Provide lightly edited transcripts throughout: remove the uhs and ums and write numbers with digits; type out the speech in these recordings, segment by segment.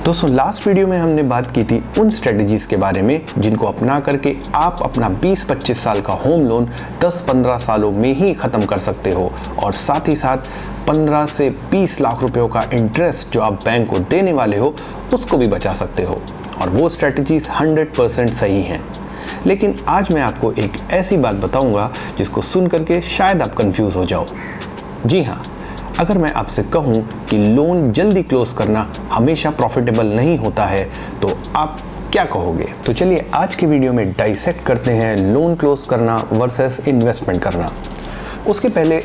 दोस्तों last video में हमने बात की थी उन स्ट्रेटजीज के बारे में जिनको अपना करके आप अपना 20-25 साल का होम लोन 10-15 सालों में ही ख़त्म कर सकते हो और साथ ही साथ 15 से 20 लाख रुपयों का इंटरेस्ट जो आप बैंक को देने वाले हो उसको भी बचा सकते हो। और वो स्ट्रेटजीज 100% सही हैं। लेकिन आज मैं आपको एक ऐसी बात बताऊंगा जिसको सुन करके शायद आप कंफ्यूज हो जाओ। जी हाँ, अगर मैं आपसे कहूं कि लोन जल्दी क्लोज करना हमेशा प्रॉफिटेबल नहीं होता है तो आप क्या कहोगे? तो चलिए आज की वीडियो में डाइसेक्ट करते हैं लोन क्लोज करना वर्सेस इन्वेस्टमेंट करना। उसके पहले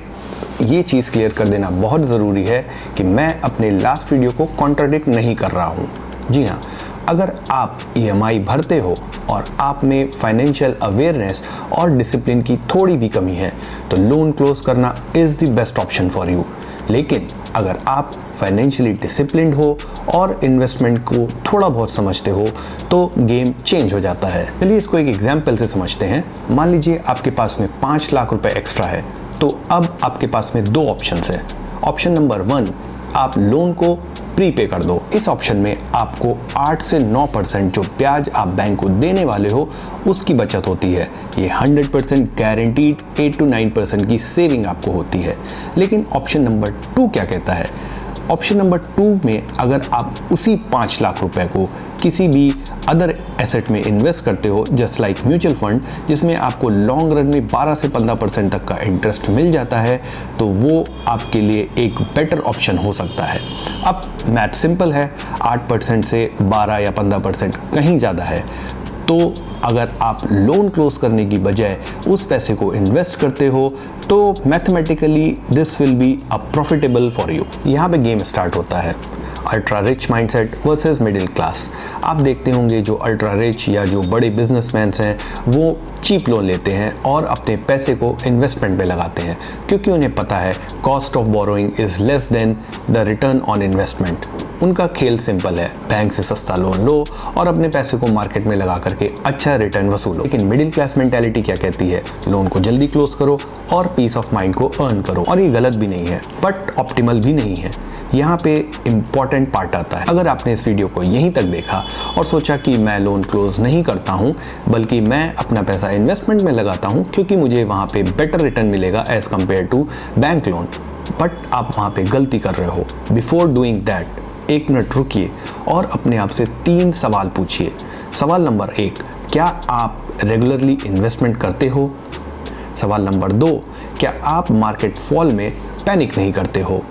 ये चीज़ क्लियर कर देना बहुत ज़रूरी है कि मैं अपने लास्ट वीडियो को कॉन्ट्राडिक्ट नहीं कर रहा हूँ। जी हाँ, अगर आप EMI भरते हो और आप में फाइनेंशियल अवेयरनेस और डिसिप्लिन की थोड़ी भी कमी है तो लोन क्लोज करना is the best option for you. लेकिन अगर आप फाइनेंशियली डिसिप्लिन्ड हो और इन्वेस्टमेंट को थोड़ा बहुत समझते हो तो गेम चेंज हो जाता है। चलिए इसको एक एग्जाम्पल से समझते हैं। मान लीजिए आपके पास में 5 लाख रुपए एक्स्ट्रा है, तो अब आपके पास में 2 ऑप्शंस हैं। ऑप्शन नंबर 1, आप लोन को प्रीपे कर दो। इस ऑप्शन में आपको 8 से 9% जो ब्याज आप बैंक को देने वाले हो उसकी बचत होती है। ये 100% गारंटीड 8 to 9% की सेविंग आपको होती है। लेकिन ऑप्शन नंबर 2 क्या कहता है? ऑप्शन नंबर 2 में अगर आप उसी 5 लाख रुपए को किसी भी अदर एसेट में इन्वेस्ट करते हो जस्ट लाइक म्यूचुअल फंड, जिसमें आपको लॉन्ग रन में 12 से 15% तक का इंटरेस्ट मिल जाता है, तो वो आपके लिए एक बेटर ऑप्शन हो सकता है। अब मैथ सिंपल है, 8% से 12 या 15% कहीं ज़्यादा है। तो अगर आप लोन क्लोज करने की बजाय उस पैसे को इन्वेस्ट करते हो तो mathematically this will be a profitable for you. यहाँ पे गेम स्टार्ट होता है ultra rich mindset versus middle class. आप देखते होंगे जो अल्ट्रा रिच या जो बड़े बिजनेसमैन हैं वो चीप लोन लेते हैं और अपने पैसे को इन्वेस्टमेंट में लगाते हैं क्योंकि उन्हें पता है cost of borrowing is less than the return on investment. उनका खेल सिंपल है, बैंक से सस्ता लोन लो और अपने पैसे को मार्केट में लगा करके अच्छा रिटर्न वसूलो। लेकिन मिडिल क्लास मेंटालिटी क्या कहती है? लोन को जल्दी क्लोज करो और पीस ऑफ माइंड को अर्न करो। और ये गलत भी नहीं है बट ऑप्टिमल भी नहीं है। यहाँ पे इम्पॉर्टेंट पार्ट आता है। अगर आपने इस वीडियो को यहीं तक देखा और सोचा कि मैं लोन क्लोज नहीं करता हूँ बल्कि मैं अपना पैसा इन्वेस्टमेंट में लगाता हूँ क्योंकि मुझे वहाँ पे बेटर रिटर्न मिलेगा as compared to bank loan, but आप वहाँ पे गलती कर रहे हो। बिफोर डूइंग दैट 1 मिनट रुकिए और अपने आप से 3 सवाल पूछिए। सवाल नंबर 1, क्या आप रेगुलरली इन्वेस्टमेंट करते हो? सवाल नंबर 2, क्या आप मार्केट फॉल में पैनिक नहीं करते हो?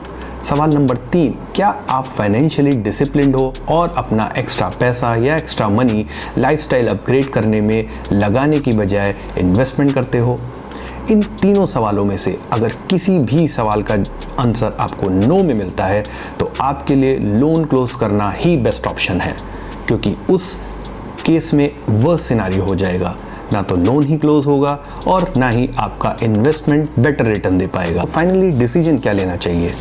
सवाल नंबर 3, क्या आप फाइनेंशियली डिसिप्लिन्ड हो और अपना एक्स्ट्रा पैसा या एक्स्ट्रा मनी लाइफस्टाइल अपग्रेड करने में लगाने की बजाय इन्वेस्टमेंट करते हो? इन तीनों सवालों में से अगर किसी भी सवाल का आंसर आपको नो में मिलता है तो आपके लिए लोन क्लोज करना ही बेस्ट ऑप्शन है, क्योंकि उस केस में वह सिनारियो हो जाएगा, ना तो लोन ही क्लोज होगा और ना ही आपका इन्वेस्टमेंट बेटर रिटर्न दे पाएगा। फाइनली डिसीजन क्या लेना चाहिए?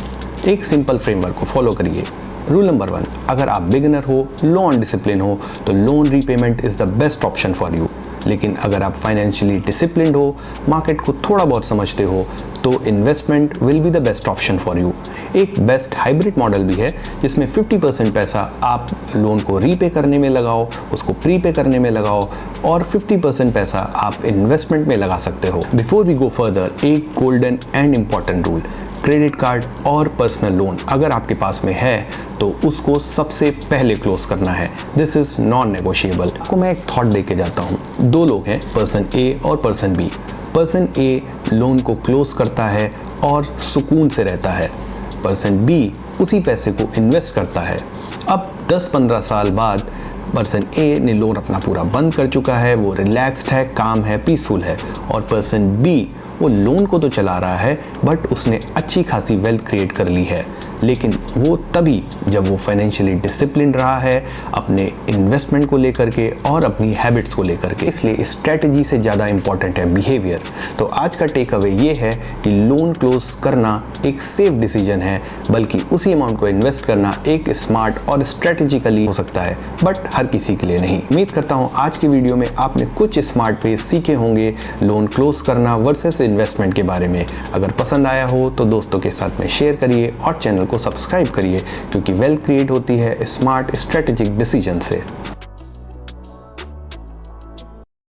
एक सिंपल फ्रेमवर्क को फॉलो करिए। रूल नंबर 1, अगर आप बिगिनर हो, लो ऑन डिसिप्लिन हो तो loan repayment is the best option for you. लेकिन अगर आप फाइनेंशियली डिसिप्लिन्ड हो, मार्केट को थोड़ा बहुत समझते हो तो investment will be the best option for you. एक बेस्ट हाइब्रिड मॉडल भी है जिसमें 50% पैसा आप लोन को रीपे करने में लगाओ, उसको प्रीपे करने में लगाओ और 50% पैसा आप इन्वेस्टमेंट में लगा सकते हो। बिफोर वी गो फर्दर, एक golden and important rule, credit card और पर्सनल लोन अगर आपके पास में है तो उसको सबसे पहले क्लोज करना है। This is non negotiable. आपको मैं एक थॉट दे के जाता हूँ। 2 लोग हैं, पर्सन ए और पर्सन बी। पर्सन ए लोन को क्लोज करता है और सुकून से रहता है। पर्सन बी उसी पैसे को इन्वेस्ट करता है। अब 10-15 साल बाद पर्सन ए ने लोन अपना पूरा बंद कर चुका है, वो रिलैक्स्ड है, काम है, पीसफुल है। और पर्सन बी वो लोन को तो चला रहा है बट उसने अच्छी खासी वेल्थ क्रिएट कर ली है, लेकिन वो तभी जब वो फाइनेंशियली डिसिप्लिन रहा है अपने इन्वेस्टमेंट को लेकर के और अपनी हैबिट्स को लेकर के। इसलिए स्ट्रेटजी से ज़्यादा इंपॉर्टेंट है बिहेवियर। तो आज का टेक अवे ये है कि लोन क्लोज करना एक सेफ डिसीजन है, बल्कि उसी अमाउंट को इन्वेस्ट करना एक स्मार्ट और स्ट्रेटेजिकली हो सकता है, बट हर किसी के लिए नहीं। उम्मीद करता हूँ आज की वीडियो में आपने कुछ स्मार्ट वेज सीखे होंगे लोन क्लोज करना वर्सेस इन्वेस्टमेंट के बारे में। अगर पसंद आया हो तो दोस्तों के साथ में शेयर करिए और चैनल को सब्सक्राइब करिए, क्योंकि वेल्थ क्रिएट होती है स्मार्ट स्ट्रेटेजिक डिसीजन से।